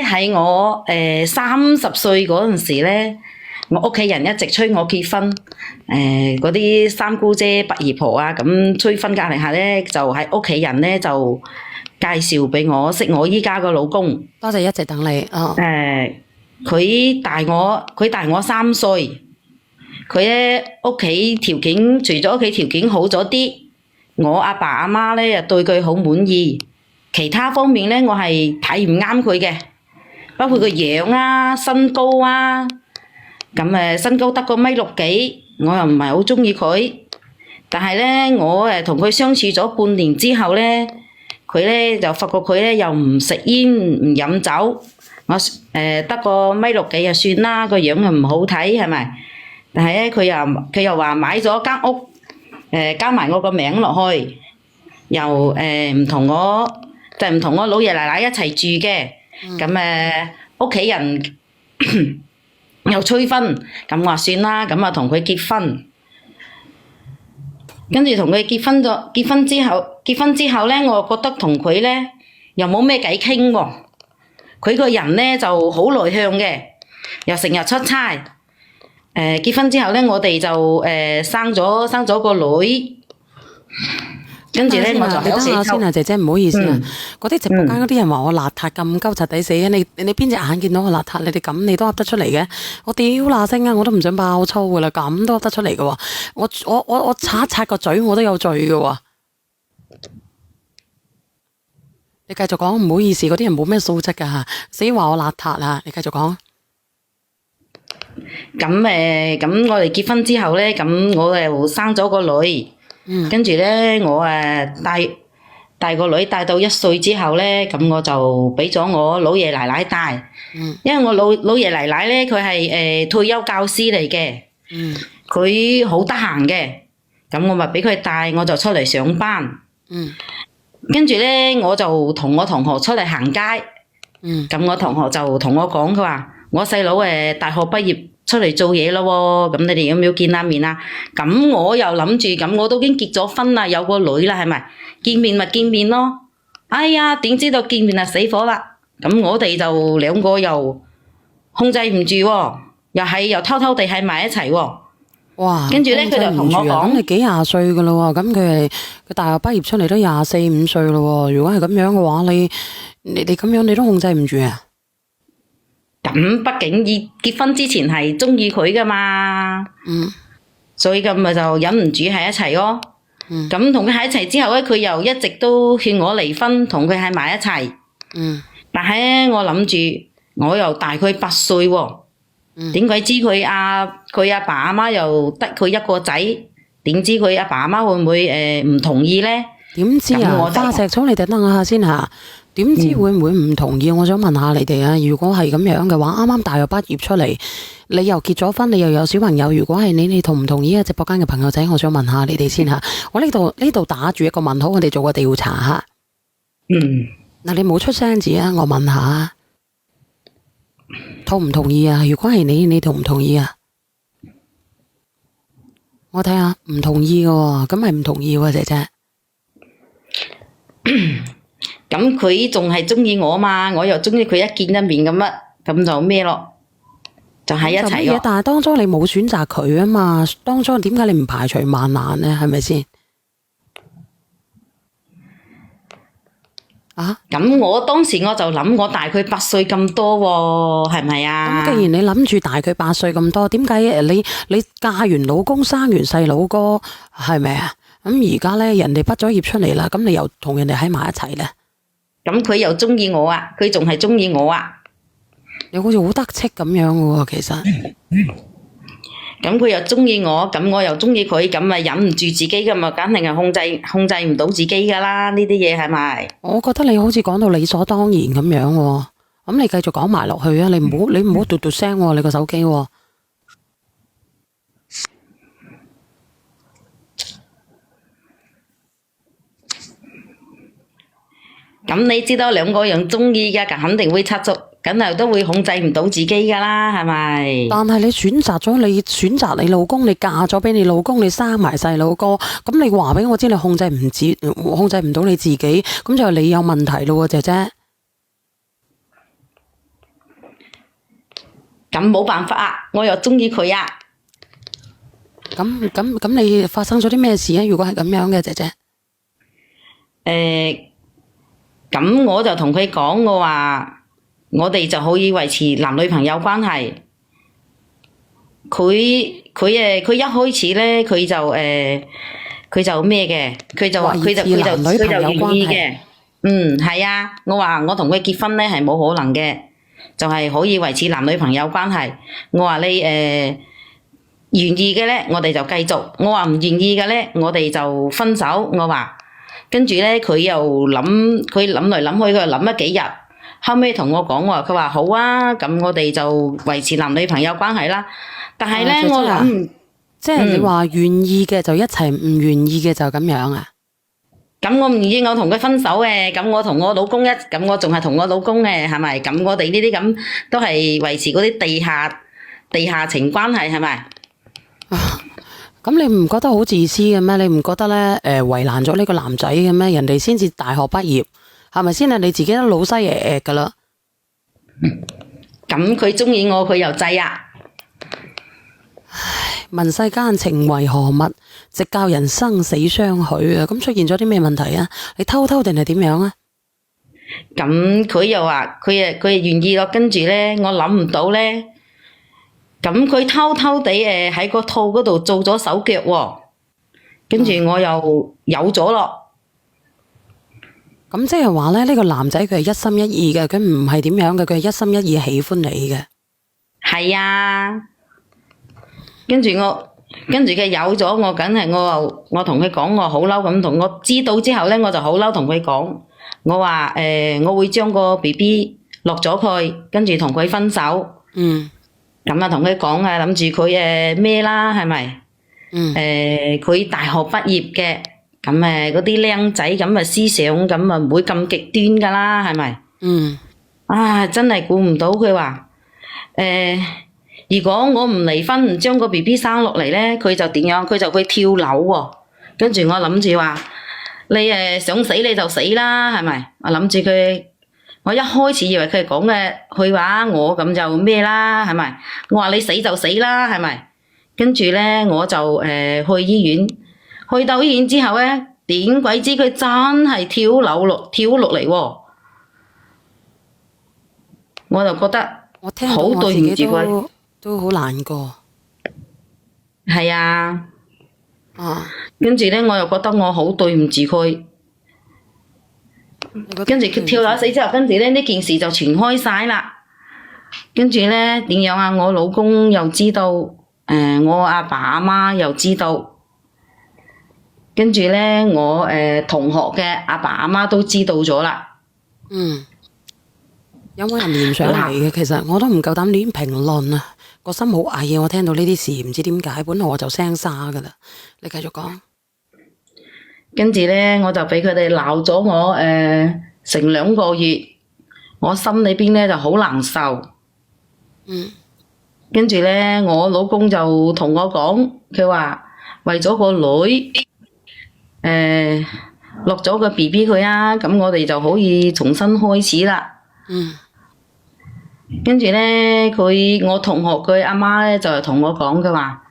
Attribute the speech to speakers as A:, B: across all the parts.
A: 喺我30歲嗰陣時咧，我屋企人一直催我結婚，嗰啲三姑姐、八姨婆啊，咁催婚壓力下咧，就喺屋企人咧就介紹俾我識我依家個老公。
B: 多謝一直等你哦。
A: 佢大我3歲，佢咧屋企條件除咗屋企條件好咗啲，我阿爸阿媽咧又對佢好滿意，其他方面咧我係睇唔啱佢嘅，包括個樣啊、身高啊，咁身高得個1.6米，我又唔係好中意佢。但係咧我同佢相處咗半年之後咧，佢咧就發覺佢咧又唔食煙唔飲酒。我得個1.6米就算啦，個樣又唔好睇係咪？但係咧佢又話買咗間屋，加埋我個名落去，又唔同我老爺奶奶一齊住嘅，咁屋企人又催婚，咁我話算啦，咁啊同佢結婚，跟住同佢結婚之後咧，我覺得同佢咧又冇咩偈傾喎。佢個人咧就好內向嘅，又成日出差。結婚之後咧，我哋就生咗個女，跟住咧我就喺屋企
B: 等下先啊，姐姐唔好意思啊，嗰啲直播間嗰啲人話我邋遢咁鳩柒抵死啊！你邊隻眼見到我邋遢？你哋咁你都噏得出嚟嘅？我屌嗱聲啊！我都唔想爆粗噶啦，咁都噏得出嚟嘅喎！我擦一擦個嘴，我都有罪嘅喎。你繼續講，唔好意思，嗰啲人冇咩素質噶吓，死話我邋遢啊！你繼續講。
A: 咁我哋結婚之後咧，咁我又生咗個女，跟住咧我帶個女帶到1歲之後咧，咁我就俾咗我老爺奶奶帶，因為我老爺奶奶咧佢係退休教師嚟嘅，佢好得閒嘅，咁我咪俾佢帶，我就出嚟上班。跟住咧，我就同我同學出嚟行街。咁我同學就同我講，佢話我細佬大學畢業出嚟做嘢咯喎，咁你哋要唔要見下面啊？咁我又諗住，咁我都已經結咗婚啦，有個女啦，係咪？見面咪見面咯。哎呀，點知道見面啊死火啦！咁我哋就兩個又控制唔住喎，又偷偷地喺埋一齊喎。
B: 哇！
A: 跟住咧，佢就同我講：
B: 你幾廿歲噶咯喎，咁佢大學畢業出嚟都24、25歲咯喎。如果係咁樣嘅話，你咁樣你都控制唔住啊？
A: 咁畢竟結婚之前係中意佢噶嘛，所以咁咪就忍唔住喺一齊咯。咁同佢喺一齊之後咧，佢又一直都勸我離婚，同佢喺埋一齊。但係咧，我諗住我又大佢8歲喎。點鬼知佢阿爸阿媽又得佢一個仔，點知佢阿爸阿媽會唔會唔同意咧？
B: 點知啊？花石草，你哋等下先吓。點知會唔會唔同意？我想問下你哋啊，如果係咁樣嘅話，啱啱大學畢業出嚟，你又結咗婚，你又有小朋友，如果係你同唔同意啊？直播間嘅朋友仔，我想問下你哋先吓。我呢度打住一個問號，我哋做個調查吓。嗱，你冇出聲字啊，我問下。同唔同意啊？如果係你同唔同意啊？我睇下唔同意嘅喎，咁係唔同意喎，姐姐。
A: 咁佢仲係中意我嘛？我又中意佢一見一面咁就咩咯？就喺一齊咯。
B: 但係當初你冇選擇佢啊嘛？當初點解你唔排除萬難呢？係咪先？
A: 咁我當時我就諗，我大佢8歲咁多喎，係咪啊？
B: 咁既然你諗住大佢8歲咁多，點解你嫁完老公生完細佬哥係咪啊？咁而家咧人哋畢咗業出嚟啦，咁你又同人哋喺埋一齊咧？
A: 咁佢又中意我啊，佢仲係中意我啊。
B: 你好似好得戚咁樣嘅喎，其實。
A: 咁佢又中意我，咁我又中意佢，咁咪忍唔住自己噶嘛，肯定係控制唔到自己噶啦，呢啲嘢係咪？
B: 我覺得你好似講到理所當然咁樣喎，咁你繼續講埋落去啊！你唔好嘟嘟聲喎，你個手機喎。
A: 咁你知道兩個人中意嘅，肯定會插足，梗係都會控制唔到自己噶啦，係咪？
B: 但係你選擇你老公，你嫁咗俾你老公，你生埋細佬哥，咁你話俾我知，你控制唔到你自己，咁就係你有問題咯，姐姐。
A: 咁冇辦法啊，我又中意佢啊。
B: 咁，你發生咗啲咩事啊？如果係咁樣嘅，姐姐。
A: 咁我就同佢講，我話我哋就可以維持男女朋友關係。佢一開始咧，佢就咩嘅，佢就願意嘅。係啊，我話我同佢結婚咧係冇可能嘅，就係可以維持男女朋友關係。我話你願意嘅咧，我哋就繼續；我話唔願意嘅咧，我哋就分手。我話。跟住咧，佢諗嚟諗去，佢又諗咗幾日，後尾同我講喎，佢話好啊，咁我哋就維持男女朋友關係啦。但係咧，我諗
B: 即係你話願意嘅就一齊，唔願意嘅就咁樣啊？
A: 咁我唔願意，我同佢分手嘅，咁我同我老公咁我仲係同我老公嘅，係咪？咁我哋呢啲咁都係維持嗰啲地下情關係，係咪？
B: 咁你唔覺得好自私嘅咩？你唔覺得咧為難咗呢個男仔嘅咩？人哋先至大學畢業，係咪先啊？你自己都老西爺噶啦。
A: 咁佢中意我，佢又制啊！
B: 唉，問世間情為何物，直教人生死相許啊！咁出現咗啲咩問題啊？你偷定係點樣啊？
A: 咁佢又話佢願意咯，跟住咧我諗唔到咧。咁佢偷地喺個套嗰度做咗手腳喎，跟住我又有咗咯。
B: 咁即係話咧，呢個男仔佢係一心一意嘅，佢唔係點樣嘅，佢係一心一意喜歡你嘅。
A: 係啊，跟住佢有咗，我梗係我同佢講，我好嬲咁同我知道之後咧，我就好嬲同佢講，我話我會將個 BB 落咗佢，跟住同佢分手。咁啊，同佢講啊，諗住佢咩啦，係咪？佢大學畢業嘅，咁嗰啲僆仔咁思想咁唔會咁極端噶啦，係咪？真係估唔到佢話如果我唔離婚，唔將個 BB 生落嚟咧，佢就點樣？佢就會跳樓喎。跟住我諗住話，你想死你就死啦，係咪？我諗住佢。我一開始以為佢係講嘅佢話我咁就咩啦，係咪？我話你死就死啦，係咪？跟住咧我就去醫院，去到醫院之後咧，點鬼知佢真係跳落嚟喎！我就覺得
B: 我聽到我自己都好難過。
A: 係啊，跟住咧我又覺得我好對唔住佢。跟住佢跳樓死之後，跟住咧呢件事就傳開晒啦。跟住咧點樣啊？我老公又知道，我阿爸阿媽又知道。跟住咧我同學嘅阿爸阿媽都知道咗啦。
B: 有冇人連上嚟嘅？其實我都唔夠膽亂評論啊，個心好翳啊！我聽到呢啲事，唔知點解，本來我就聲沙噶啦。你繼續講。
A: 跟住咧，我就俾佢哋鬧咗我成2個月，我心裏邊咧就好難受。跟住咧，我老公就同我講，佢話為咗個女，落咗個 BB 佢啊，咁我哋就可以重新開始啦。跟住咧，我同學佢阿媽咧就同我講，佢話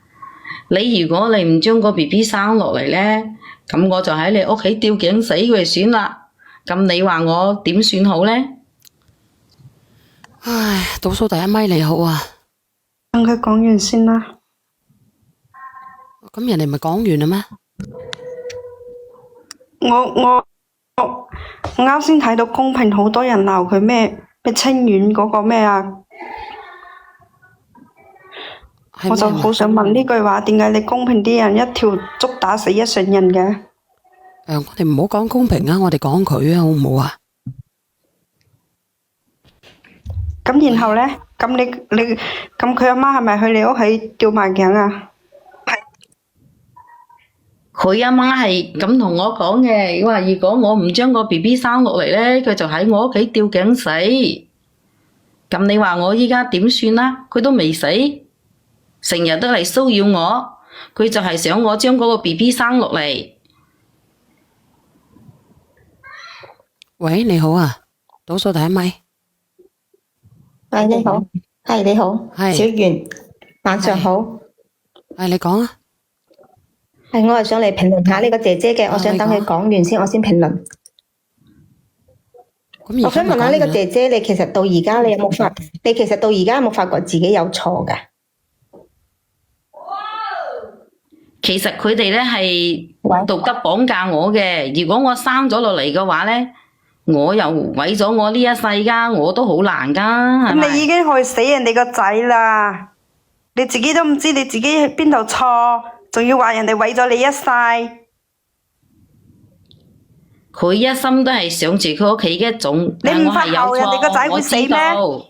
A: 你如果你唔將個 BB 生落嚟咧，咁我就喺你屋企吊頸死佢算啦。咁你話我點算好咧？
B: 唉，倒數第一咪你好啊。
C: 等佢講完先啦。
B: 咁人哋咪講完啦咩？
C: 我啱先睇到公屏好多人鬧佢咩清遠嗰個咩啊，我就好想問呢句話，點解你公屏啲人一條竹打死一船人嘅？
B: 我哋唔好講公平啊，我哋講佢啊，好唔好啊？
C: 咁然後呢？咁咁佢阿媽係咪去你屋企吊埋頸啊？
A: 佢阿媽係咁同我講嘅，話如果我唔將個 BB 生落嚟咧，佢就喺我屋企吊頸死。咁你話我依家點算啦？佢都未死，成日都嚟騷擾我，佢就係想我將嗰個 BB 生落嚟。
B: 喂，你好啊，倒數第一咪。
C: 你好。
D: 係你好，
B: 係
D: 小袁，晚上好。
B: 係你講啊。
D: 係我係想嚟評論下呢個姐姐嘅，我想等佢講完先，我先評論。
B: 咁
D: 我想問下呢個姐姐，你其實到而家你有冇發？你其實到而家有冇發覺自己有錯㗎？
A: 其實佢哋咧係道德綁架我嘅。如果我生咗落嚟嘅話咧，我又毀咗我呢一世㗎，我都好難㗎，係咪？
C: 咁你已經害死人哋個仔啦，你自己都唔知你自己喺邊度錯，仲要話人哋毀咗你一世。
A: 佢一心都係想住佢屋企嘅一種，
C: 你
A: 但
C: 唔發
A: 我係有
C: 姣人哋個仔
A: 錯，我
C: 會死咩？
A: 知道。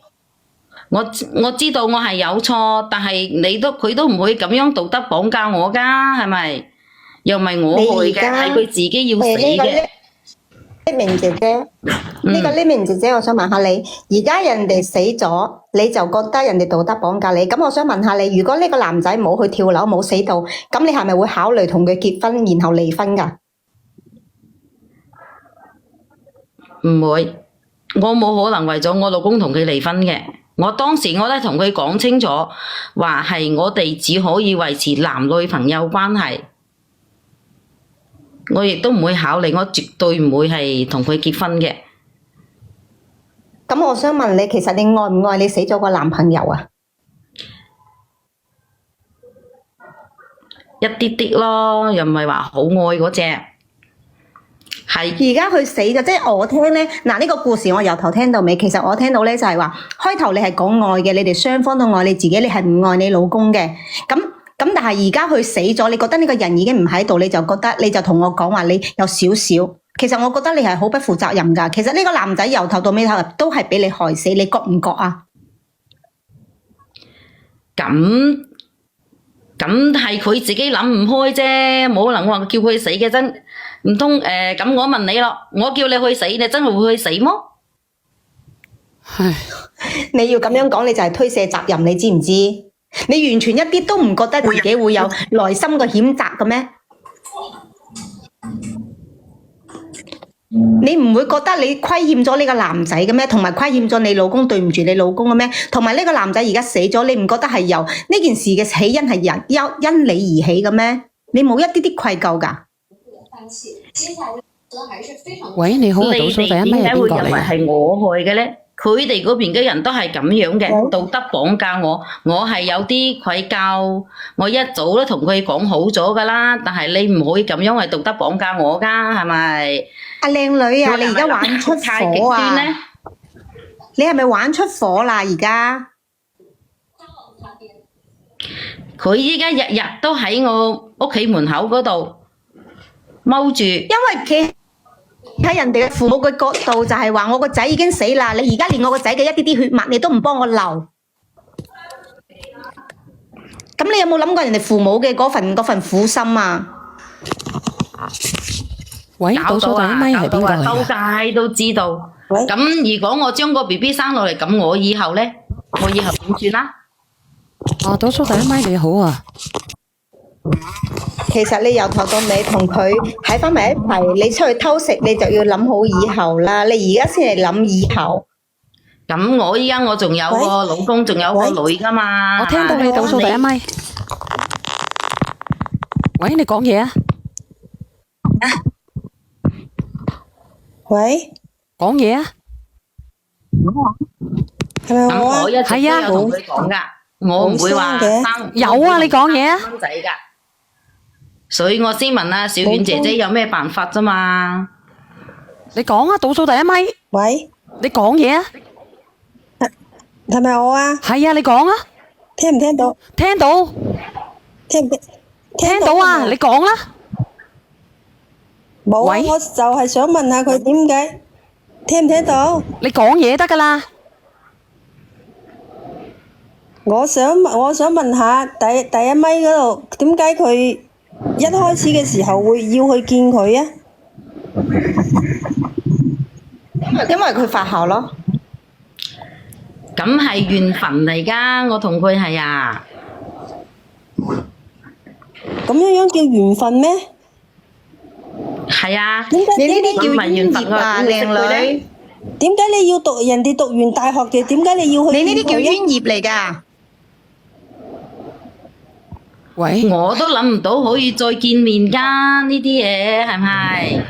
A: 我知道我係有錯，但係佢都唔會咁樣道德綁架我㗎，係咪？又唔係我害嘅，係佢自己要死嘅。
D: 呢名姐姐，呢名姐姐，我想問下你，而家人哋死咗，你就覺得人哋道德綁架你？咁我想問下你，如果呢個男仔冇去跳樓冇死到，咁你係咪會考慮同佢結婚，然後離婚㗎？
A: 唔會，我冇可能為咗我老公同佢離婚嘅。我當時我都同佢講清楚，話係我哋只可以維持男女朋友關係。我亦都唔會考慮，我絕對唔會係同佢結婚嘅。
D: 咁我想問你，其實你愛唔愛你死咗個男朋友啊？
A: 一啲啲咯，又唔係話好愛嗰隻。係
D: 而家佢死咗，即係我聽咧，嗱呢個故事我由頭聽到尾，其實我聽到咧就係話，開頭你係講愛嘅，你哋雙方都愛你自己，你係唔愛你老公嘅。咁但係而家佢死咗，你覺得呢個人已經唔喺度，你就同我講話你有少少。其實我覺得你係好不負責任㗎。其實呢個男仔由頭到尾都係俾你害死，你覺唔覺啊？
A: 咁係佢自己諗唔開啫，冇可能話叫佢死嘅真。唔通咁我問你咯，我叫你去死，你真係會去死麼？
B: 唉，
D: 你要咁樣講，你就係推卸責任，你知唔知？你完全一啲都唔覺得自己會有內心嘅譴責嘅咩？你唔會覺得你虧欠咗呢個男仔嘅咩？同埋虧欠咗你老公，對唔住你老公嘅咩？同埋呢個男仔而家死咗，你唔覺得係由呢件事嘅起因係因你而起嘅咩？你冇一啲啲愧疚㗎？
B: 喂，你好啊，倒數第一咪係邊個嚟
A: 點解會認為係我害嘅咧？佢哋嗰邊嘅人都係咁樣嘅，道德綁架我。我係有啲愧疚，我一早都同佢講好咗噶啦。但係你唔可以咁樣係道德綁架我噶，係咪？
D: 阿靚女啊，你而家玩出火啊！你係咪玩出火啦？而家
A: 佢依家日日都喺我屋企門口嗰度踎住，
D: 因為佢喺人哋嘅父母嘅角度就係話我個仔已經死啦，你而家連我個仔嘅一啲啲血脈你都唔幫我留，咁你有冇諗過人哋父母嘅嗰份苦心啊？
B: 喂，倒數第一咪係邊個嚟
A: 周
B: 㗎？
A: 街都知道。咁如果我將個 BB 生落嚟，咁我以後咧，我以後點算啦？
B: 啊，倒數第一咪你好啊。
D: 其實你由頭到尾同佢喺翻埋一齊，你出去偷食，你就要諗好以後啦。你而家先係諗以後。
A: 咁我依家我仲有個老公，仲有個女噶嘛。
B: 我聽到你倒數第一咪。喂，你講嘢啊！
E: 喂，
B: 講嘢啊！
E: 係咪我啊？
A: 咁我一直都有同佢講噶，我唔會話生
B: 有啊，你講嘢啊！
A: 生仔噶，所以我先問啊，小婉姐姐有咩辦法啫嘛？
B: 你講啊，倒數第一咪。
E: 喂，
B: 你講嘢啊！
E: 係咪我啊？
B: 係啊，你講啊！
E: 聽唔聽到？
B: 聽到，
E: 聽唔聽？
B: 聽到啊！你講啦。
E: 冇啊！
B: 喂
E: 我就係想問下佢點解聽唔聽到？
B: 你講嘢得噶啦。
E: 我想問下第一咪嗰度點解佢一開始嘅時候會要去見佢啊？
D: 因為佢發姣咯。
A: 咁係緣分嚟噶，我同佢係啊。
E: 咁樣叫緣分咩？
A: 係啊。
D: 你呢啲叫
A: 緣分
D: 冤孽啊，靚女！
E: 點解你要讀人哋讀完大學嘅？點解你要去
D: 你呢啲叫
E: 見佢啊
D: 專業嚟㗎。
B: 喂，
A: 我都諗唔到可以再見面㗎，呢啲嘢係咪？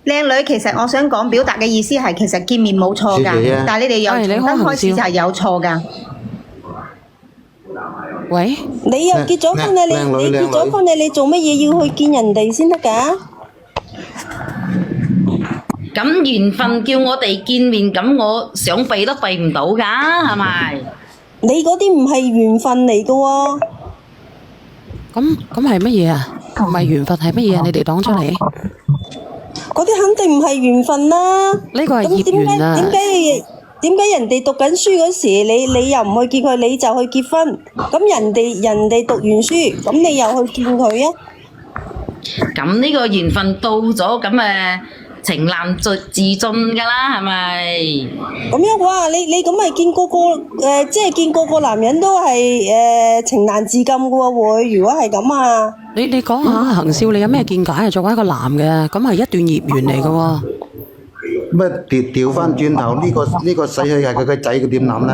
D: 靚女，其實我想講表達嘅意思係，其實見面冇錯
F: 謝謝啊
D: 㗎，但係你哋由
B: 喂你
D: 重新開始
B: 開玩笑
D: 就係有錯㗎。
B: 喂，
E: 你又結咗婚啦，你
F: 靚女
E: 你結咗婚你做乜嘢要去見人哋先得㗎？
A: 咁緣分叫我哋見面，咁我想避都避唔到㗎，係咪？
E: 你嗰啲唔係緣分嚟㗎喎。
B: 咁係乜嘢啊？唔係緣分係乜嘢啊？你哋講出嚟。
E: 嗰啲肯定唔係緣分啦。
B: 呢個係
E: 咁
B: 業緣啊。
E: 點解人哋讀緊書嗰時，你又唔去見佢，你就去結婚？咁人哋讀完書，咁你又去見佢啊？
A: 咁呢個緣分到咗，咁情難自盡㗎啦，係咪？
E: 咁樣哇！你咁咪見個即係見個男人都係情難自禁嘅喎會。如果係咁啊，
B: 你講下恒少，你有咩見解啊？作為一個男嘅，咁係一段業緣嚟嘅喎。
F: 乜調翻轉頭呢個死去係佢個仔，佢點諗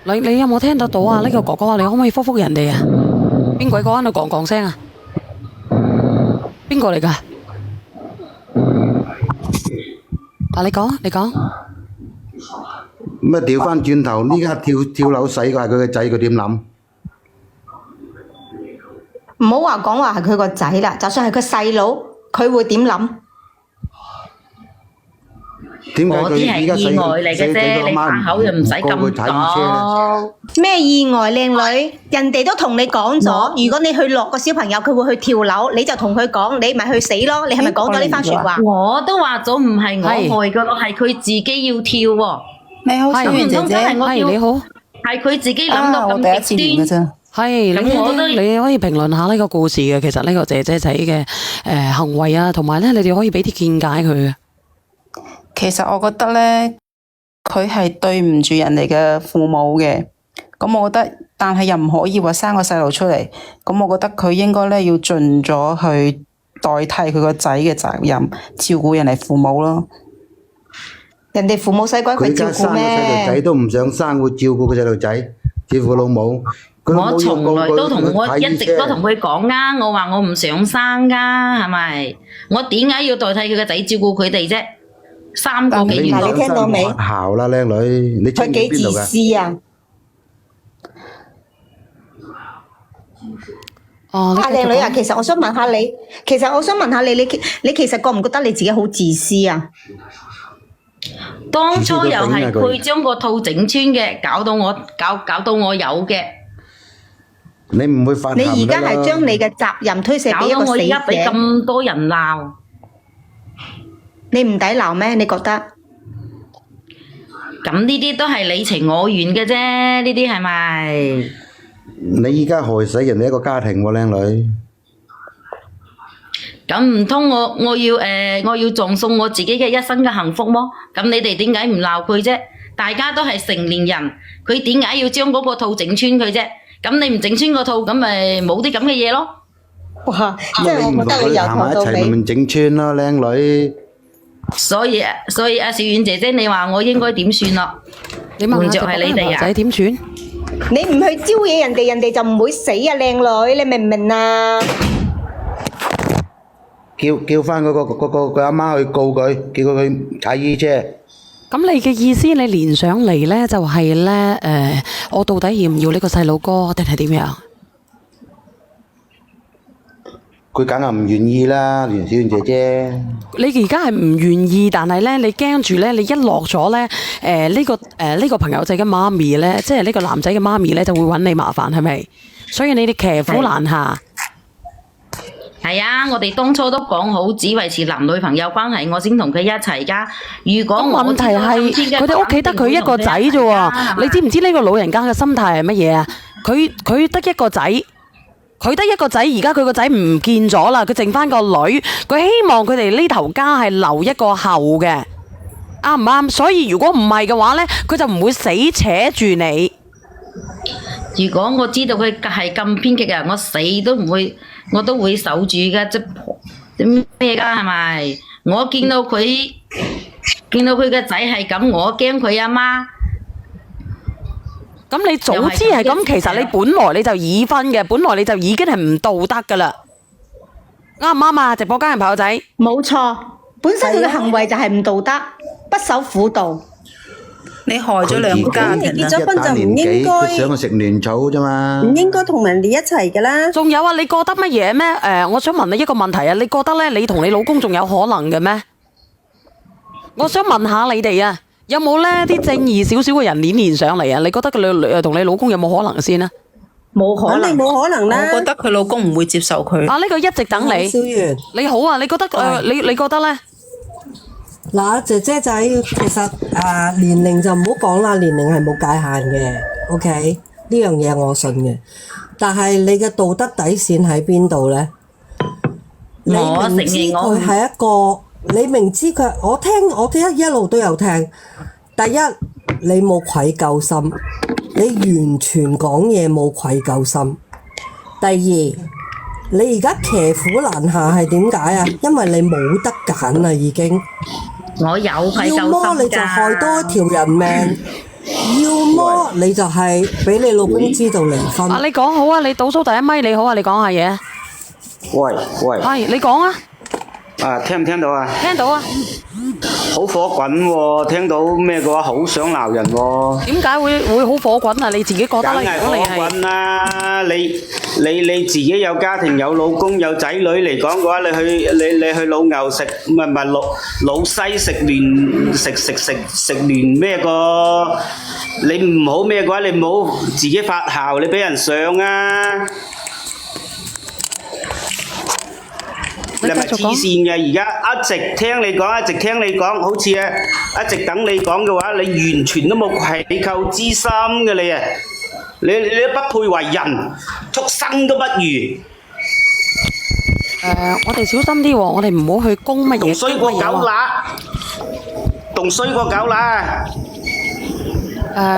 F: 咧？
B: 你有冇聽得到啊？呢個哥哥，你可唔可以覆人哋啊？邊鬼個喺度講聲啊？邊個嚟㗎？你講。
F: 乜調翻轉頭呢家跳樓死嘅係佢個仔，佢點諗？
D: 唔好講話係佢個仔啦，就算係佢細佬，佢會點諗？
F: 點解
A: 嗰啲係
F: 佢依家
A: 意外嚟嘅啫，你把口又唔使咁講。
D: 咩意外，靚女？人哋都同你講咗，如果你去落個小朋友，佢會去跳樓，你就同佢講，你咪去死咯。你係咪講咗呢番説話？
A: 我都話咗唔係我害嘅咯，係佢自己要跳喎。
G: 你好，小圓姐姐，
B: 係你好，
A: 係佢自己諗到
G: 我第一次
A: 咁極端。
G: 連嘅啫。
B: 係你可以評論下呢個故事嘅，其實呢個姐姐仔嘅行為啊，同埋咧，你哋可以俾啲見解佢嘅。
G: 其實我覺得咧，佢係對唔住人哋嘅父母嘅。咁我覺得，但係又唔可以話生個細路出嚟。咁我覺得佢應該咧要盡咗去代替佢個仔嘅責任，照顧人哋父母咯。
D: 人哋父母使鬼佢照顧
F: 佢而家生個細路仔
D: 咩？
F: 都唔想生，會照顧個細路仔，照顧老母。
A: 我從來都一直都同佢講啊，我話我唔想生噶，係咪？我點解要代替佢個仔照顧佢哋啫？3個幾月
D: 嗱你聽到未
F: 姣啦，靚女，你中意
D: 佢幾自
F: 邊度㗎？
D: 私啊！
B: 哦，
D: 啊，靚女啊，其實我想問下你，你其實覺唔覺得你自己好自私啊？
A: 當初又係佢將個套整穿嘅，搞到我有嘅，
F: 你唔會發
D: 你而家
F: 㗎啦
D: 係將你嘅責任推卸
A: 搞到
D: 俾一個死
A: 我而家俾
D: 者，
A: 咁多人鬧。
D: 你唔抵鬧咩？你覺得？
A: 咁呢啲都係你情我願嘅啫，呢啲係咪？
F: 你依家害死人哋一個家庭喎，靚女。
A: 咁唔通我要葬送我自己嘅一生嘅幸福麼？咁你哋點解唔鬧佢啫？大家都係成年人，佢點解要將嗰個套整穿佢啫？咁你唔整穿個套，咁咪冇啲咁嘅嘢咯？
D: 哇！即係我
F: 你唔同
D: 覺得你由
F: 佢行埋一齊，
D: 頭到尾，
F: 咪整穿咯，靚女。
A: 所以阿小遠姐姐，你話我應該點算咯？
B: 你問
A: 換着
B: 下
A: 係你哋啊
B: 仔點算？
D: 你唔去招惹人哋，人哋就唔會死啊！靚女，你明唔明啊？
F: 叫翻佢阿媽去告佢，叫佢去睇醫啫。
B: 咁你嘅意思，你連上嚟咧就係咧我到底要唔要呢個細佬哥，定係點樣？
F: 佢梗係唔願意啦，連小燕姐姐。
B: 你而家係唔願意，但係咧你驚住咧，你一落咗咧呢個朋友仔嘅媽咪咧，即係呢個男仔嘅媽咪咧，就會揾你麻煩，係咪？所以你哋騎虎難下。
A: 係啊，我哋當初都講好，只維持男女朋友關係，我先同佢一齊噶。如果我
B: 問題係佢哋屋企得佢一個仔啫喎，你知唔知呢個老人家嘅心態係乜嘢啊？佢得一個仔，而家佢個仔唔見咗啦，佢剩翻個女，佢希望佢哋呢頭家係留一個後嘅，啱唔啱？所以如果唔係嘅話呢，佢就唔會死扯住你。
A: 如果我知道佢係咁偏激啊，我死都唔會，我都會守住噶，即咩噶係咪？我見到佢見到佢個仔係咁，我驚佢阿媽。
B: 咁你早知係咁，其實你本來你就已婚嘅，本來你就已經係唔道德噶啦，啱唔啱啊？直播間人朋友仔，
D: 冇錯，本身佢嘅行為就係唔道德，不守婦道。
G: 你害咗兩個家庭啊！
E: 結咗婚就唔應該
F: 佢想去食嫩草啫嘛。
E: 唔應該同人哋一齊噶啦。
B: 仲有啊，你覺得乜嘢咩？我想問你一個問題啊，你覺得咧，你同你老公仲有可能嘅咩？我想問下你哋啊，有冇咧啲正義少少嘅人連上嚟啊？你覺得佢同你老公有冇可能先啊？
D: 冇可能，
E: 肯定冇可能啦。
G: 我覺得佢老公唔會接受佢。
B: 啊，呢個一直等你。
E: 小圓，
B: 你好啊，你覺得你覺得咧？
E: 嗱，姐姐仔其實年齡就唔好講啦，年齡係冇界限嘅，OK？呢樣嘢我信嘅，但係你嘅道德底線喺邊度咧？你明知佢係一個，你明知佢，我一路都有聽。第一，你冇愧疚心，你完全講嘢冇愧疚心。第二，你而家騎虎難下係點解啊？因為你冇得揀啦，已經。
A: 我有愧疚心㗎。
E: 要麼你就害多一條人命，要麼你就係俾你老公知道離婚。
B: 啊，你講好啊，你倒數第一咪，你好啊，你講下嘢。
H: 喂，
B: 係你講啊。
H: 啊，聽唔聽到啊？
B: 聽到啊。
H: 好火滾喎！聽到咩嘅話，好想鬧人喎。
B: 點解會好火滾啊？你自己覺得
H: 梗
B: 咧？
H: 係火
B: 如果你係
H: 滾啦！你自己有家庭有老公有仔女嚟講嘅話，你去老牛食唔係老西食亂咩個？你唔好咩嘅話，你唔好自己發姣，你俾人上啊！你係咪黐線嘅？而家一直聽你講，好似一直等你講嘅話，你完全都冇愧疚之心嘅你啊！你都不配為人，畜生都不如。
B: 我哋小心啲喎，我哋唔好去攻乜嘢。
H: 仲衰過狗乸，仲衰過狗乸。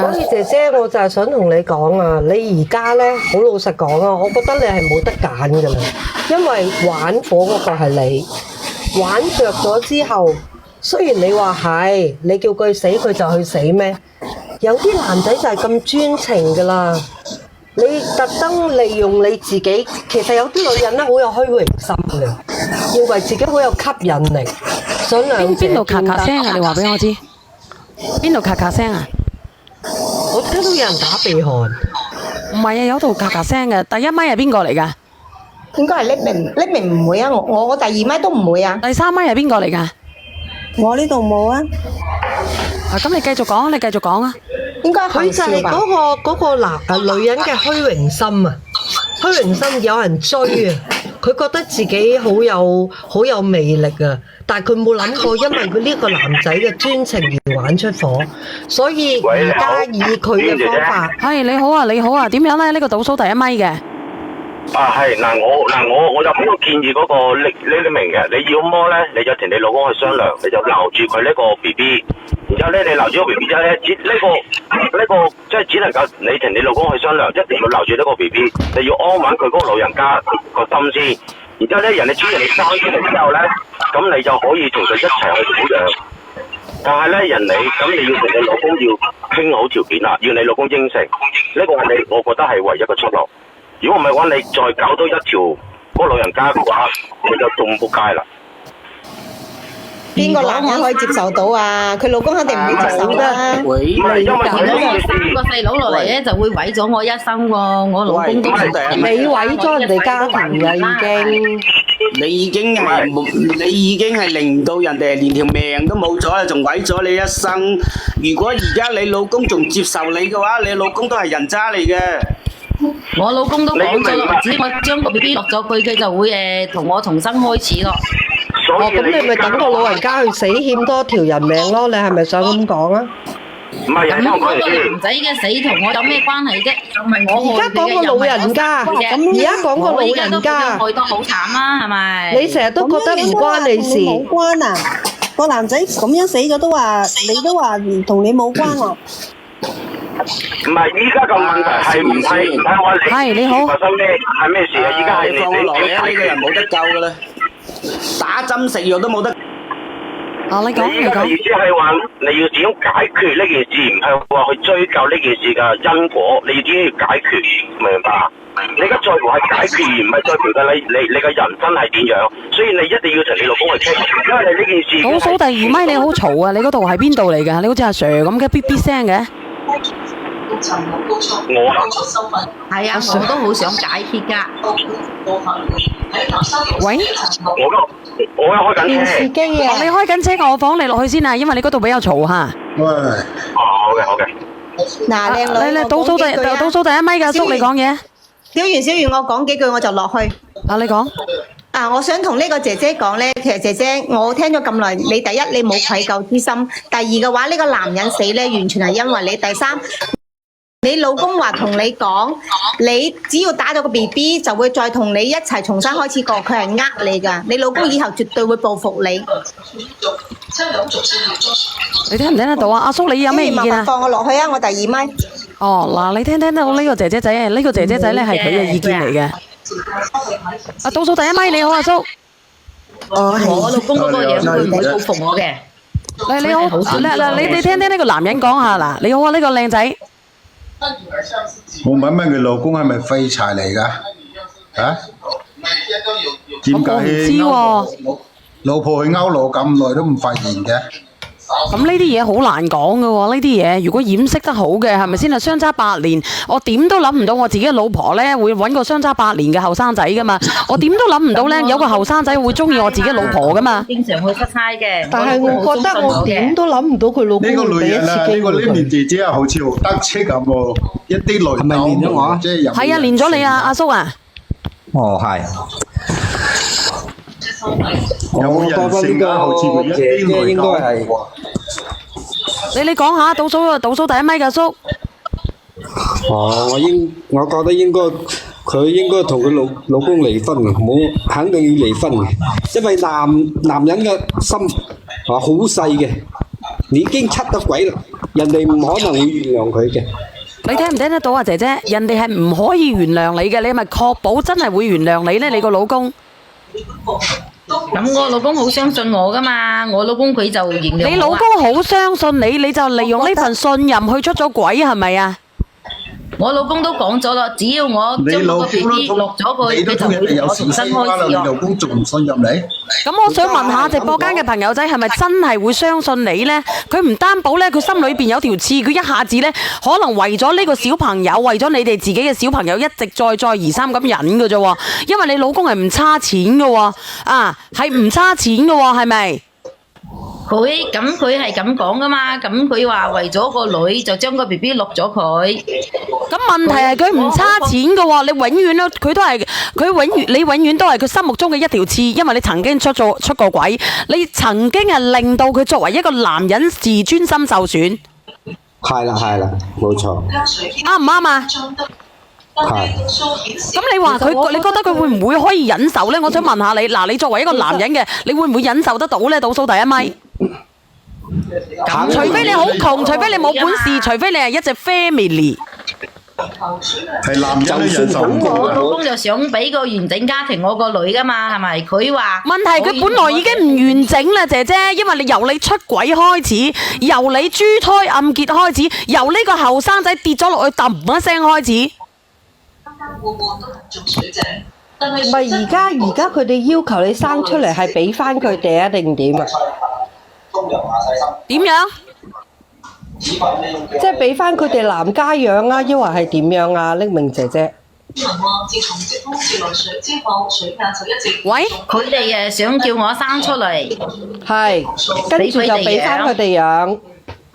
E: 所以姐姐，我就係想同你講啊，你而家咧好老實講啊，我覺得你係冇得揀㗎啦，因為玩火嗰個係你，玩着咗之後，雖然你話係，你叫佢死佢就去死咩？有啲男仔就係咁專情㗎啦，你特登利用你自己，其實有啲女人咧好有虛榮心嘅，認為自己好有吸引力，想兩者
B: 邊度咔咔聲啊？你話俾我知，邊度咔咔聲啊？
E: 我聽到有人打鼻鼾。
B: 唔係啊，有度咔咔聲嘅。第一咪係邊個嚟㗎？
D: 應該係匿名唔會啊，我第二咪都唔會啊。
B: 第三咪係邊個嚟㗎？
E: 我呢度冇啊。
B: 咁你繼續講，你繼續講啊。
D: 應該
E: 佢就係嗰個女人嘅虛榮心啊，虛榮心有人追啊，佢覺得自己好有魅力啊，但係佢冇諗過，因為佢呢個男仔嘅專情而玩出火，所以而家以佢嘅方法。
B: 係你好啊，你好啊，點樣咧？呢個倒數第一咪嘅。
I: 係我就比較建議嗰個你明嘅，你要麼咧你就同你老公去商量，你就留住佢呢個 B B， 然之後咧你留住個 B B 之後咧，呢個即係只能夠你同你老公去商量，一定要留住呢個 B B， 你要安穩佢嗰個老人家個心先，然之後咧人哋生出嚟之後咧，咁你就可以同佢一齊去撫養。但係咧你要同你老公要傾好條件啦，要你老公應承，呢個係我覺得係唯一嘅出路。如果唔係嘅話，你再搞多一條嗰個老人家嘅話，你就仲仆街啦。
D: 邊個男人可以接受到啊？佢老公肯定唔會接受啦。
H: 會，
A: 如果我生個細佬落嚟咧，就會毀咗我一生喎。我老公都
E: 你毀咗人哋家庭啦，
H: 已經你已經係令到人哋連條命都冇咗啦，仲毀咗你一生。如果而家你老公仲接受你嘅話，你老公都係人渣嚟嘅。
A: 我老公都講咗咯，只我將個 B B 落咗佢就會同我重新開始咯。
E: 咁你咪等個老人家去死，欠多條人命咯？你係咪想咁講啊？
H: 唔係
A: 咁嗰個男仔嘅死同我有咩關係啫？唔係我
E: 而家講個老人家，而家講個老人家，
A: 愛得好慘啦，係咪？
E: 你成日都覺得唔關你事，
J: 冇關啊！個男仔咁樣死咗都話，你都話同你冇關啊！
I: 唔係，依家個問題係唔係我你
B: 係你好
I: 發生咩係咩事啊？依家係
H: 放落嚟啊！呢個人冇得救噶啦，打針食藥都冇得。
B: 你講
I: 你而家嘅意思係話你要點樣解決呢件事，唔係話去追究呢件事嘅因果，你要點樣解決，明白？你而家在乎係解決，而唔係在乎嘅你嘅人生係點樣，所以你一定要同你老公去傾，因為你呢件事。
B: 倒數第二咪你好嘈啊！你嗰度係邊度嚟㗎？你好似阿 Sir 咁嘅咇咇聲嘅。
I: 我
A: 係啊，我都好想解決㗎。
B: 喂，
I: 我開緊車。
J: 電視機啊！
B: 你開緊車，我放你落去先啊，因為你嗰度比較嘈嚇。
F: 喂，
I: 好嘅。
D: 嗱，靚女，
B: 你倒數第一咪㗎，叔你講嘢。
D: 小圓，我講幾句我就落去。
B: 你講。
D: 我想同呢個姐姐講咧，其實姐姐，我聽咗咁耐，你第一你冇愧疚之心，第二嘅話呢個男人死咧，完全係因為你，第三，你老公話同你講，你只要打咗個 BB 就會再同你一齊重新開始過，佢係呃你㗎，你老公以後絕對會報復你。
B: 你聽唔聽得到啊？阿叔你有咩意見啊？
D: 放我落去啊！我第二咪。
B: 嗱，你聽到呢個姐姐仔，呢個姐姐仔咧係佢嘅意見嚟嘅。倒數第一咪你好，阿叔。
A: 我老公嗰個樣佢唔會報復我嘅。
B: 你好，你聽呢個男人講下嗱，你好啊，呢個靚仔。
F: 我問佢老公係咪廢柴嚟㗎？啊？點解
B: 我唔知喎。
F: 老婆去勾佬咁耐都唔發現嘅？
B: 咁呢啲嘢好難講㗎喎，呢啲嘢如果掩飾得好嘅，係咪先啊？相差8年，我點都諗唔到我自己嘅老婆咧會揾個相差8年嘅後生仔噶嘛，我點都諗唔到咧有個後生仔會中意我自己老婆噶嘛。
A: 經常去出差嘅。
J: 但係我覺得我點都諗唔到佢老公
F: 呢個女
J: 會俾一
F: 人啊，
J: 次機會
F: 呢個呢年姐姐啊，好似好得戚咁喎，一啲雷
K: 係咪練咗我啊？
F: 即係入。
B: 係啊，練咗你啊，阿叔啊。
K: 哦，係。
F: 有冇人性啊？好似佢一啲雷
K: 應該係。
B: 你講下倒數第一咪㗎叔。
K: 我覺得佢應該同佢老公離婚嘅，肯定要離婚嘅，因為男人嘅心好細嘅，你已經出咗軌啦，人哋唔可能會原諒佢嘅。
B: 你聽唔聽得到啊，姐姐？人哋係唔可以原諒你嘅，你係咪確保真係會原諒你呢？你個老公？
A: 咁我老公好相信我噶嘛，我老公佢就原諒我。
B: 你老公好相信你，你就利用呢份信任去出咗軌，係咪啊？
A: 我老公都講咗啦，只要我將嗰個 BB 落咗佢，佢就會同我重新開始
F: 你老公仲唔信任你？
B: 咁我想問下直播間嘅朋友仔，係咪真係會相信你呢？佢唔擔保呢，佢心裏邊有條刺，佢一下子呢，可能為咗呢個小朋友，為咗你哋自己嘅小朋友，一直再而三咁忍嘅啫。因為你老公係唔差錢嘅喎，係唔差錢嘅喎，係咪？
A: 佢係咁講噶嘛，咁佢話為咗個女就將個 BB 落咗佢。
B: 咁問題係佢唔差錢嘅喎，你永遠你永遠都係佢心目中嘅一條刺，因為你曾經出過軌，你曾經係令到佢作為一個男人自尊心受損。
K: 係啦，冇錯。
B: 啱唔啱啊？
K: 係。
B: 咁你話佢，你覺得佢會唔會可以忍受呢？我想問下你，嗱，你作為一個男人嘅，你會唔會忍受得到呢？倒數第一咪。除非你好窮，除非你冇本事，除非你係一隻 family。
F: 係男人都忍受唔到
A: 我老公就想俾個完整家庭我個女噶嘛，係咪？佢話
B: 問題佢本來已經唔完整啦，姐姐，因為由你出軌開始，由你珠胎暗結開始，由呢個後生仔跌咗落去揼一聲開始。
J: 唔係而家佢哋要求你生出嚟係俾翻佢哋啊，定點啊？
B: 點樣？
J: 即係俾翻佢哋男家養啊，抑或係點樣啊？匿名姐姐。
B: 喂，
A: 佢哋想叫我生出嚟，
J: 係，跟住就俾翻佢哋養。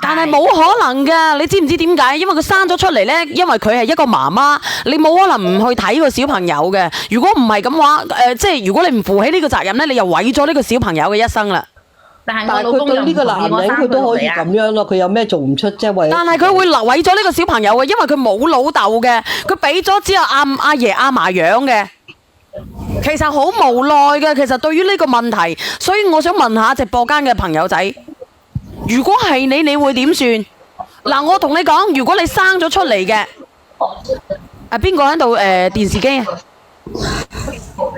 B: 但係冇可能㗎，你知唔知點解？因為佢生咗出嚟呢，因為佢係一個媽媽，你冇可能唔去睇個小朋友嘅。如果唔係咁話，即係如果你唔負起呢個責任呢，你又毀咗呢個小朋友嘅一生啦。
A: 但係
J: 佢對呢個男人佢都可以咁樣咯，佢有咩做唔出啫？
B: 但係佢會毀咗呢個小朋友嘅，因為佢冇老豆嘅，佢俾咗只有阿爺阿嫲養嘅。其實好無奈嘅，其實對於呢個問題，所以我想問下直播間嘅朋友仔，如果係你會點算？嗱，我同你講，如果你生咗出嚟嘅，邊個喺度電視機啊？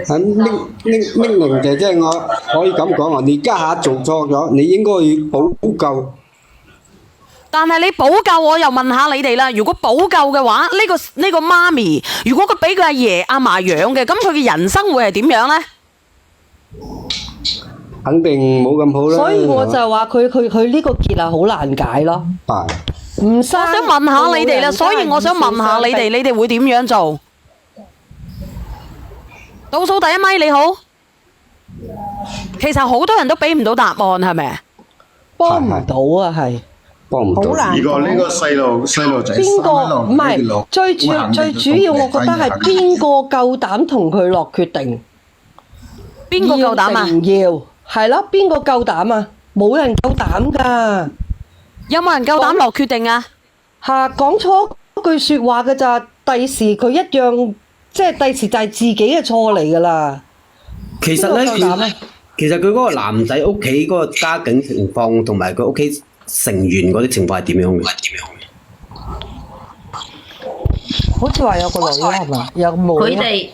K: 匿名姐姐，我可以咁講啊，你家下做錯咗，你應該要補救。
B: 但係你補救，我又問下你哋啦。如果補救嘅話，呢個媽咪，如果佢俾佢阿爺阿嫲養嘅，咁佢嘅人生會係點樣呢？
K: 肯定冇咁好啦。
J: 所以我就話佢呢個結係好難解咯。唔生，
B: 我想問下你哋啦，所以我想問下你哋會點樣做？倒數第一咪你好，其實好多人都俾唔到答案，係咪？
J: 幫唔到啊，係。
K: 幫唔到。
F: 如果呢個細路仔
J: 邊個唔係最主要，我覺得係邊個夠膽同佢落決定？
B: 邊個夠膽啊？
J: 唔要係咯？邊個夠膽啊？冇人夠膽㗎。
B: 有冇人夠膽落決定啊？
J: 嚇，講錯句説話嘅咋，第時佢一樣，即係第時就係自己嘅錯嚟㗎啦。
L: 其實咧，其實佢嗰個男仔屋企嗰個家境情況同埋佢屋企成員嗰啲情況係點樣嘅？
J: 好似話有個女係嘛？有個妹。
A: 佢哋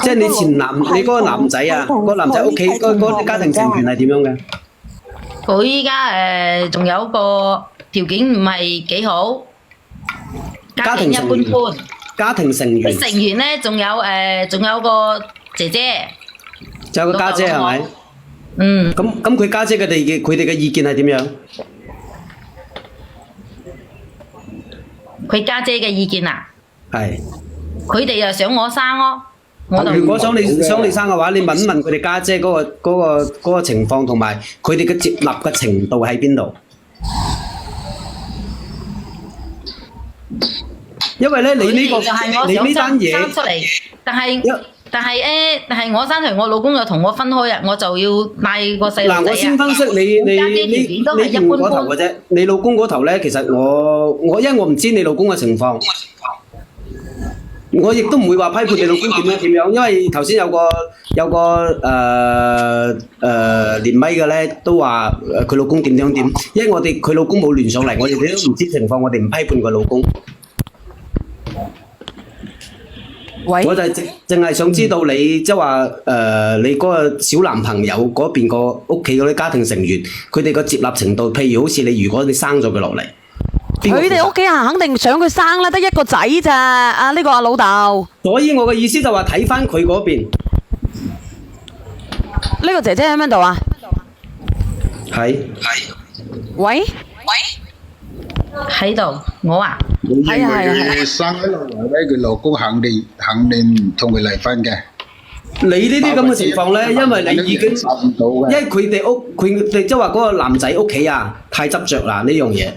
L: 即係你嗰個男仔啊，個男仔屋企嗰啲家庭成員係點樣嘅？
A: 佢依家仲有個條件唔係幾好，家境一般般。
L: 家庭成員。
A: 成員咧仲有個姐姐。
L: 仲有個家姐係咪？
A: 嗯。
L: 咁佢家姐佢哋嘅意見係點樣？
A: 佢家姐嘅意見啊？
L: 係。
A: 佢哋又想我生咯。
L: 如果想你生嘅話，你問一問佢哋家姐嗰個情況，同埋佢哋嘅接納嘅程度喺邊度？因為咧，你呢單嘢
A: 生出嚟，但係我生出嚟，我老公又同我分開啊，我就要帶個細路仔啊。
L: 嗱，我先分析你呢邊嗰頭嘅啫。你老公嗰頭咧，其實我因為我唔知你老公嘅情況。我亦都唔會話批判你老公點樣，因為頭先有個連咪嘅咧都話佢老公點，因為佢老公冇聯上嚟，我哋都唔知情況，我哋唔批判佢老公。
B: 喂，
L: 我就係淨係想知道你即係話你嗰個小男朋友嗰邊個屋企嗰啲家庭成員，佢哋個接納程度，譬如好似如果你生咗佢落嚟。
B: 佢哋屋企人肯定想佢生啦，得一個仔咋？啊呢個阿老豆。
L: 所以我嘅意思就話睇翻佢嗰邊。
B: 呢個姐姐喺邊度啊？
L: 係。
B: 喂？
A: 喺度，我啊。
B: 係啊係啊。
M: 佢生咗落嚟咧，佢老公肯定唔同佢離婚嘅。
L: 你呢啲咁嘅情況咧，因為你已經，因為佢哋即係話嗰個男仔屋企啊，太執着啦呢樣嘢。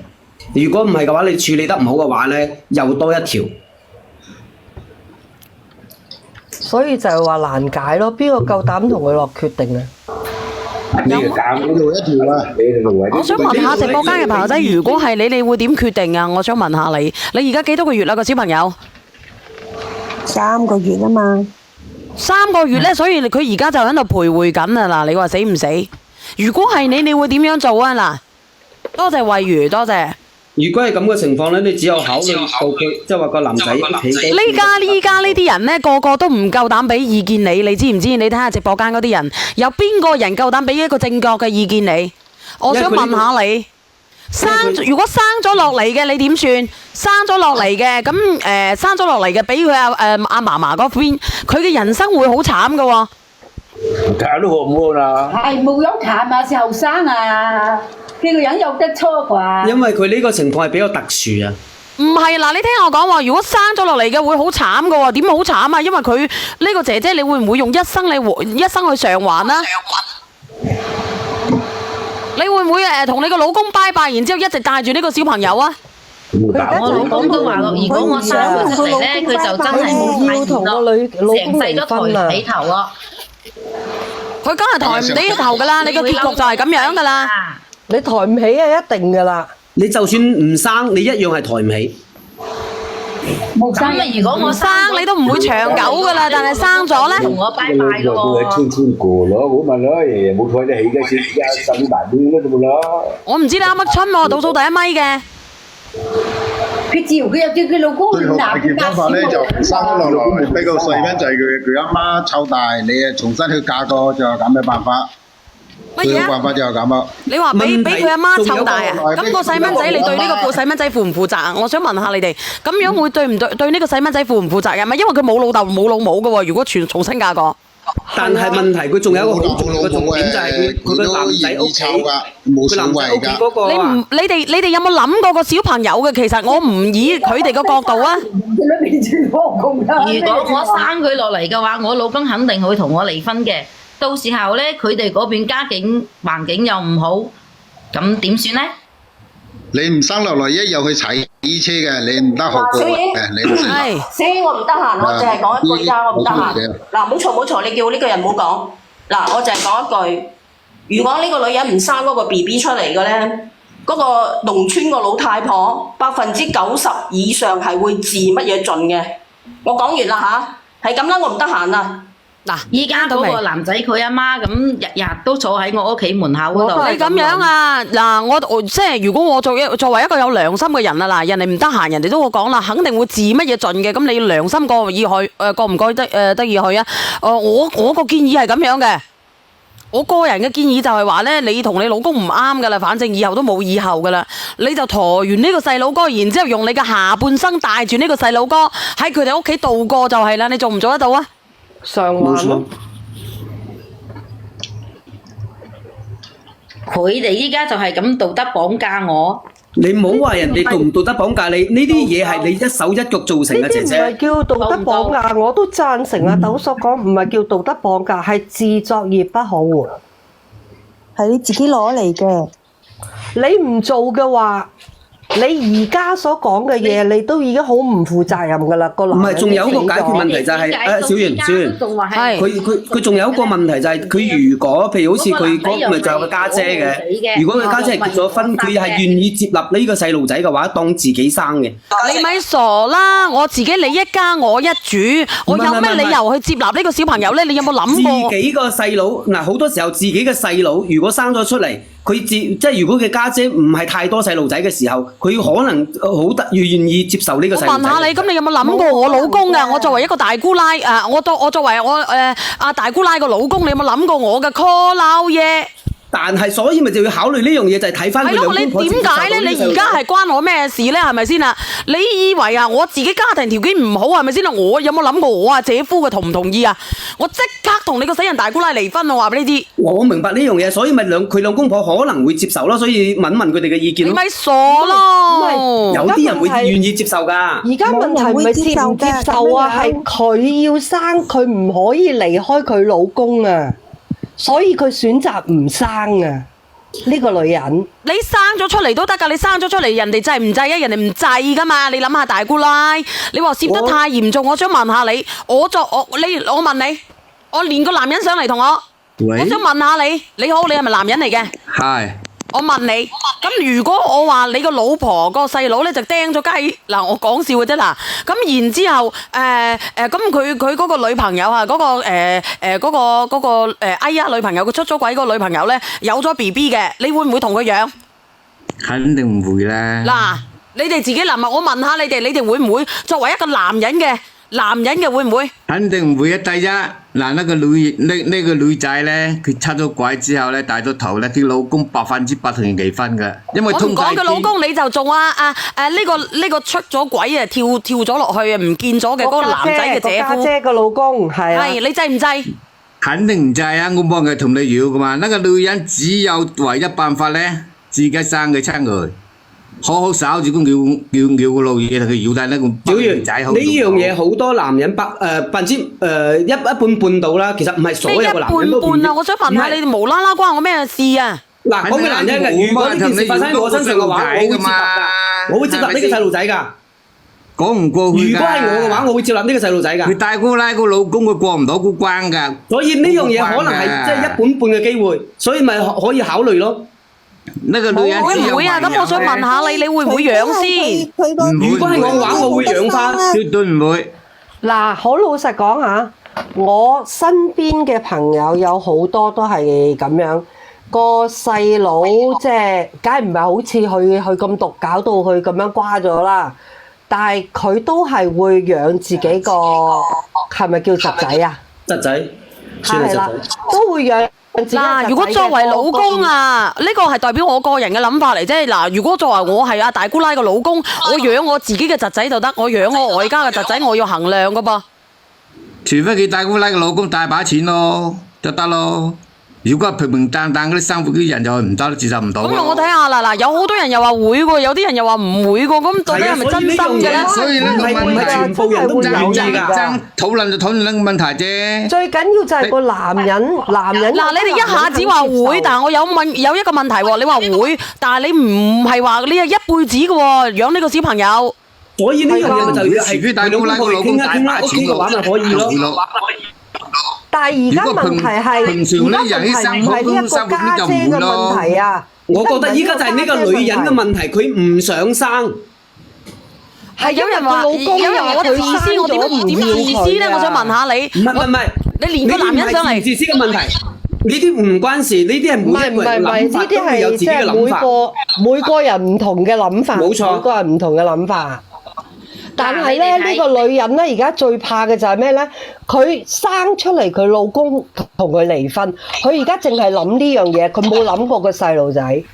L: 如果唔係嘅話，你處理得唔好嘅話咧，又多一條。
J: 所以就係話難解咯，邊個夠膽同佢落決定啊？
M: 你就揀嗰度一條啦。
B: 我想問下直播間嘅朋友仔，如果係你會點決定啊？我想問下你，你而家幾多個月啦個小朋友
D: ？3個月啊嘛。
B: 3個月咧，所以佢而家就喺度徘徊緊啊！嗱，你話死唔死？如果係你會點樣做啊？嗱，多謝慧如，多謝。
L: 如果係咁嘅情況咧，你只有考慮到佢，即係話個男仔屋企。
B: 依家呢啲人咧，個個都唔夠膽俾意見你，你知唔知？你睇下直播間嗰啲人，有邊個人夠膽俾一個正確嘅意見你？我想問下你，如果生咗落嚟嘅，你點算？生咗落嚟嘅，咁生咗落嚟嘅，俾佢阿嫲嫲嗰邊，佢嘅人生會好慘噶喎。
N: 搞到好唔好啊？
O: 係冇有慘啊，是後生啊。佢個人有得錯啩？
L: 因為佢呢個情況係比較特殊啊。
B: 唔係嗱，你聽我講喎，如果生咗落嚟嘅會好慘噶喎，點好慘啊？因為佢呢個姐姐，你會唔會用一生去償還啊？你會唔會同你個老公拜拜，然之後一直帶住呢個小朋友啊？
A: 我老公都話咯，如果我生咗出嚟咧，佢就真係冇要同個女成世都抬起頭咯。
B: 佢梗係抬唔起頭噶啦，你個結局就係咁樣噶啦。
J: 你抬唔起啊，一定噶啦。
L: 你就算唔生，你一樣係抬唔起。
A: 冇生啊！如果我生，
B: 你都唔會長久噶啦，但係生咗咧，
A: 同我拜拜咯喎。
B: 我唔知你啱乜春喎，倒數第一咪嘅。
O: 佢自由，佢又叫佢老公
M: 最好
O: 男
M: 解決方法咧就生咗落嚟，俾個細蚊仔佢阿媽湊大，你啊重新去嫁個就咁嘅辦法。
B: 乜嘢啊？
M: 最好辦法就係咁啊！
B: 你話俾佢阿媽湊大啊？
M: 問題
B: 咁個細蚊仔，你對呢個細蚊仔負唔負責啊？我想問下你哋，咁樣會對唔對呢個細蚊仔負唔負責任啊？因為佢冇老豆冇老母嘅喎，如果重新嫁過。
L: 但係問題佢仲有一個好重要嘅重點就係佢個男仔屋企，佢男仔屋企嗰個啊
B: 你哋有冇諗過個小朋友嘅？其實我唔以佢哋個角度啊。
A: 如果我生佢落嚟嘅話，我老公肯定會同我離婚嘅。到時候咧，佢哋嗰邊家境環境又唔好，咁點算咧？
M: 你唔生落嚟一樣去踩衣車嘅，你唔得學過嘅，你唔識。
P: 小英，我唔得閒，我淨係講一句咋，我唔得閒。嗱，冇嘈，你叫呢個人唔好講。嗱，我淨係講一句，如果呢個女人唔生嗰個 BB 出嚟嘅咧，嗰個農村個老太婆90%以上係會治乜嘢盡嘅。我講完啦吓，係咁啦，我唔得閒啦。
A: 嗱，依家嗰個男仔佢阿媽咁日日都坐喺我屋企門口嗰度。
B: 你咁樣啊？嗱，我即係如果我作為一個有良心嘅人啊，嗱，人哋唔得閒，人哋都會講啦，肯定會治乜嘢盡嘅。咁你良心過意去過唔過得意去啊？我個建議係咁樣嘅。我個人嘅建議就係話咧，你同你老公唔啱噶啦，反正以後都冇以後噶啦，你就陀完呢個細佬哥，然之後用你嘅下半生帶住呢個細佬哥喺佢哋屋企度過就係啦。你做唔做得到啊？
J: 上環咯。
A: 佢哋依家就係咁道德綁架我。
L: 你唔好話人哋道唔道德綁架你，呢啲嘢係你一手一腳造成嘅，姐姐。
J: 呢啲唔係叫道德綁架，我都贊成阿豆所講，唔係叫道德綁架，係自作孽不可活，
D: 係你自己攞嚟嘅。
J: 你唔做嘅話，你而家所講嘅嘢，你都已經好唔負責任噶啦。個男人
L: 唔係，仲有一個解決問題就係小袁，佢仲有一個問題就係佢如果譬如好似佢嗰咪就有個家姐嘅，如果佢家姐係結咗婚，佢係願意接納呢個細路仔嘅話，當自己生嘅。
B: 你咪傻啦！我自己你一家我一主，我有咩理由去接納呢個小朋友咧？你有冇諗過？
L: 自己個細佬嗱，好多時候自己嘅細佬如果生咗出嚟，佢即係如果佢家姐唔係太多細路仔嘅時候，佢可能好願意接受呢個細路仔。
B: 我問下你，咁你有冇諗過我老公㗎？我作為一個大姑奶，我作為我阿大姑奶個老公，你有冇諗過我嘅 call 撈嘢？
L: 但係所以咪就要考慮呢樣嘢，就係睇翻佢兩公婆接受到呢個細路仔。係咯，你點解咧？你而家係關我咩事咧？係咪先啊？你以為啊，我自己家庭條件唔好係咪先啊？我有冇諗過我啊姐夫嘅同唔同意啊？我即刻同你個死人大姑奶離婚，我話俾你知。我明白呢樣嘢，所以咪佢兩公婆可能會接受咯，所以問佢哋嘅意見咯。
B: 你咪傻咯！
L: 有啲人會願意接受㗎。
J: 而家問題唔係接唔接受啊，係佢要生，佢唔可以離開佢老公啊。所以佢選擇唔生啊！呢個女人，
B: 你生咗出嚟都得㗎，你生咗出嚟，人哋制唔制啊？人哋唔制㗎嘛！你諗下大姑奶，你話涉得太嚴重，我想問下你，我問你，我連個男人上嚟同我想問下你，你好，你係咪男人嚟嘅？
K: 係。
B: 我問你，咁如果我話你個老婆個細佬咧就釘咗雞，嗱我講笑嘅啫嗱，咁然之後咁佢嗰個女朋友啊，嗰個哎呀女朋友佢出咗軌嗰個女朋友咧有咗 BB 嘅，你會唔會同佢養？
K: 肯定唔會啦。
B: 嗱，你哋自己諗下，我問下你哋會唔會作為一個男人嘅會唔會？
K: 肯定唔會啊！第一，嗱呢個女仔咧，佢出咗軌之後咧，大咗頭咧，佢老公100%同佢離婚㗎，因為
B: 我唔講佢老公，你就做呢個出咗軌啊，跳咗落去啊，唔見咗嘅嗰個男仔嘅姐夫。
J: 家姐個老公係啊。
B: 係你制唔制？
K: 肯定唔制啊！我幫佢同你要㗎嘛，呢個女人只有唯一辦法咧，自己生佢出去。好好守住個叫個老嘢，同佢要低呢個仔好。
L: 呢樣嘢好多男人一半到啦，其實唔係所有嘅男人都唔。
B: 一半啊！我想問下你哋無啦啦關我咩事啊？
L: 嗱，講嘅男人嘅，如果呢件事發生喺我身上嘅話，我會接納呢個細路仔㗎。
K: 講唔過去。
L: 如果係我嘅話，我會接納呢個細路仔㗎。
K: 佢大姑奶個老公佢過唔到嗰關㗎。
L: 所以呢樣嘢可能係即係一半嘅機會，所以咪可以考慮咯。
K: 呢個女人
B: 會唔會啊？咁我想問下你會唔會養先？
L: 如果係我嘅話，我會養翻。
K: 絕對唔會。
J: 嗱，好老實講下，我身邊嘅朋友有好多都係咁樣，個細佬即係，梗係唔係好似佢咁毒，搞到佢咁樣瓜咗啦。但係佢都係會養自己個係咪叫侄仔啊？
L: 侄仔，算係侄
J: 係啦
L: 仔。，
J: 都會養自己個侄仔嘅。
B: 如果作為老公啊，呢個係代表我個人嘅諗法嚟啫。嗱，如果作為我係阿大姑奶嘅老公，我養我自己嘅侄仔就得，我養我外家嘅侄仔，我要衡量噶噃。
K: 除非佢大姑奶嘅老公大把錢咯，就得咯。如果係平平淡淡嗰啲生活啲人就唔得，接受唔到咯。
B: 咁我睇下啦，嗱，有好多人又話會喎，有啲人又話唔會喎，咁到底係咪真心嘅咧？
K: 所以呢個問題
L: 全部人都唔願意㗎。
K: 爭討論就討論呢個問題啫。
J: 最緊要就係個男人。
B: 嗱，你哋一下子話會，但係我有一個問題喎，你話會，但係你唔係話你係一輩子嘅喎，養呢個小朋友。
L: 所以呢樣嘢就要
K: 係大姑奶個老公大把錢
L: 嘅話咪可以咯。
J: 但係而家問題係，而家問題唔係呢一個家姐嘅問題啊！
L: 我覺得依家就係呢個女人嘅問題，佢唔想生。
B: 係有人話，有人話我自私，我點自私咧？我想問下你。
L: 唔係，
B: 你連個男人上嚟，
L: 自私嘅問題，呢啲唔關事，呢啲係每一個人諗法，都會有自己嘅諗法。
J: 每個人唔同嘅諗法，
L: 冇錯，
J: 每個人唔同嘅諗法。但係咧，呢個女人咧，而家最怕嘅就係咩咧？佢生出嚟，佢老公同佢離婚，佢而家淨係諗呢樣嘢，佢冇諗過個細路仔。
L: 係。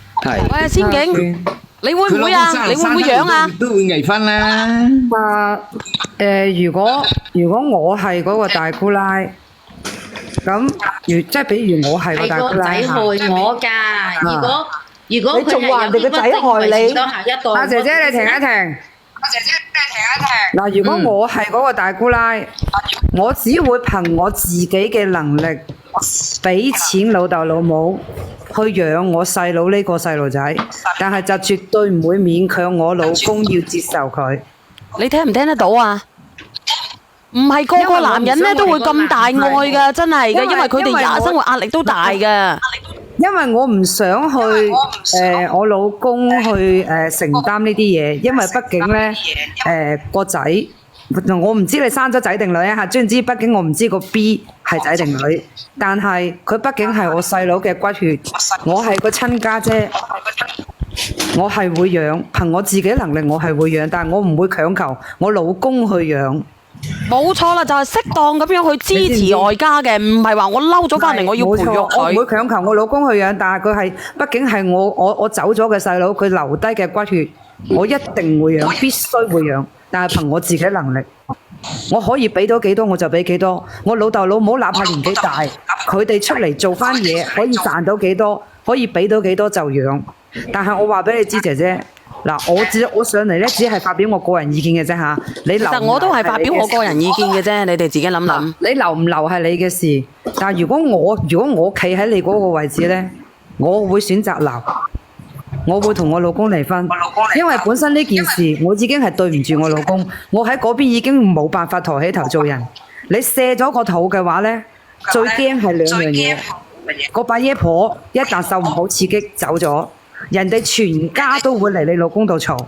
B: 喂，仙境，你會唔會啊？你會唔會養啊？
K: 都會離婚啦。
Q: 如果我係嗰個大姑奶，咁即係比如我係個大姑奶嚇，
A: 係個仔害我㗎。如果佢
J: 你仲話人哋個仔害你？
Q: 阿姐姐你停一停。嗱，如果我係嗰個大姑奶，我只會憑我自己嘅能力，俾錢老豆老母去養我細佬呢個細路仔，但係就絕對唔會勉強我老公要接受佢。
B: 你聽唔聽得到啊？唔係個個男人咧都會咁大愛㗎，真係嘅，因為佢哋生活壓力都大㗎。
Q: 因為我唔想去我老公去承擔呢啲嘢，因為畢竟咧個仔，我唔知你生咗仔定女啊嚇，總之畢竟我唔知個 B 係仔定女，但係佢畢竟係我細佬嘅骨血，我係個親家姐，我係會養，憑我自己能力我係會養，但係我唔會強求我老公去養。
B: 冇錯啦，就係適當咁樣去支持外家嘅，唔係話我嬲咗翻嚟我要培育佢。
Q: 我唔會強求我老公去養，但係佢係畢竟係我走咗嘅細佬，佢留低嘅骨血，我一定會養，必須會養。但係憑我自己能力，我可以俾到幾多我就俾幾多。我老豆老母哪怕年紀大，佢哋出嚟做翻嘢可以賺到幾多，可以俾到幾多就養。但係我話俾你知，姐姐。嗱，我上嚟咧，只係發表我個人意見嘅啫嚇。你留，
B: 其實我都係發表我個人意見嘅啫，你哋自己諗諗。
Q: 你留唔留係你嘅事，但係如果我企喺你嗰個位置咧，我會選擇留，我會同我老公離婚，因為本身呢件事我已經係對唔住我老公，我喺嗰邊已經冇辦法抬起頭做人。你卸咗個肚嘅話咧，最驚係兩樣嘢，個八爺婆一旦受唔好刺激走咗。人哋全家都會嚟你老公度嘈。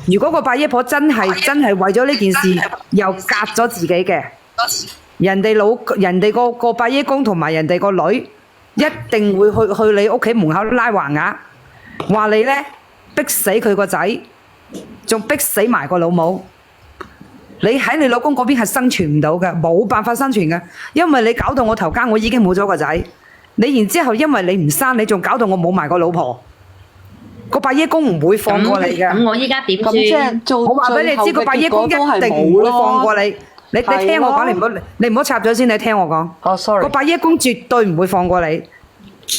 Q: 如果個八爺婆真係為咗呢件事又隔咗自己嘅，人哋個八爺公同埋人哋個女一定會去你屋企門口拉橫額，話你呢逼死佢個仔，仲逼死埋個老母。你喺你老公嗰邊係生存唔到嘅，冇辦法生存嘅，因為你搞到我頭家我已經冇咗個仔。你然之後，因為你唔生，你仲搞到我冇埋個老婆，個八爺公唔會放過你嘅。
A: 咁我依家點算？
J: 咁即係做
Q: 我話俾你知，個八爺公一定唔會放過你。你聽我講，你唔好插咗先，你聽我講。
J: 哦，sorry。
Q: 個八爺公絕對唔會放過你。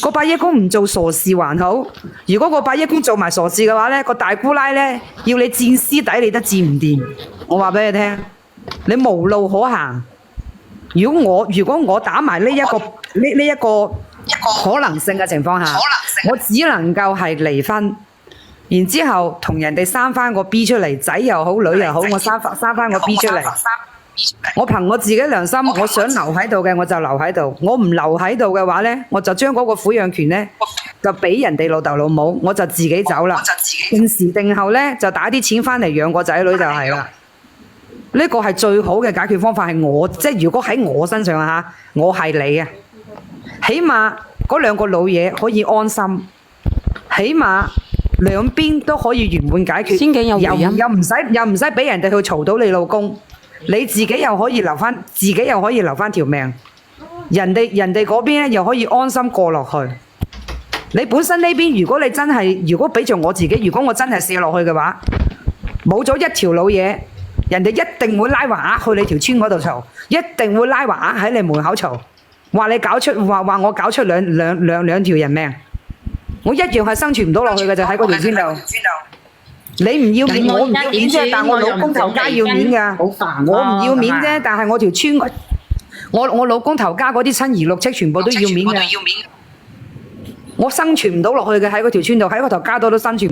Q: 個八爺公唔做傻事還好，如果個八爺公做埋傻事嘅話咧，個大姑奶咧要你墊屍底，你都墊唔掂。我話俾你聽，你無路可行。如果我打埋呢一個可能性嘅情況下，我只能夠係離婚，然之後同人哋生翻個 B 出嚟，仔又好女又好，我生翻個 B 出嚟。我憑我自己良心，我想留喺度嘅我就留喺度，我唔留喺度嘅話呢，我就將嗰個撫養權呢，就俾人哋老豆老母，我就自己走啦。定時定候呢，就打啲錢翻嚟養個仔女就係啦。呢個係最好嘅解決方法，係我即係如果喺我身上啊嚇，我係你啊，起碼嗰兩個老嘢可以安心，起碼兩邊都可以圓滿解決，
B: 先景有回音
Q: 又唔使俾人哋去嘈到你老公，你自己又可以留翻條命，人哋嗰邊咧又可以安心過落去。你本身呢邊如果俾着我自己，如果我真係卸落去嘅話，冇咗一條老嘢，人哋一定會拉橫額去你條村嗰度嘈，一定會拉橫額喺你門口嘈，話我搞出兩條人命，我一樣係生存唔到落去嘅，就喺嗰條村度。你唔要面，我唔要面啫，但我老公頭家要面㗎。我唔要面啫，但係我條村我老公頭家嗰啲親兒六戚全部都要面㗎。我生存唔到落去嘅，喺嗰條村度，喺嗰頭家度都生存唔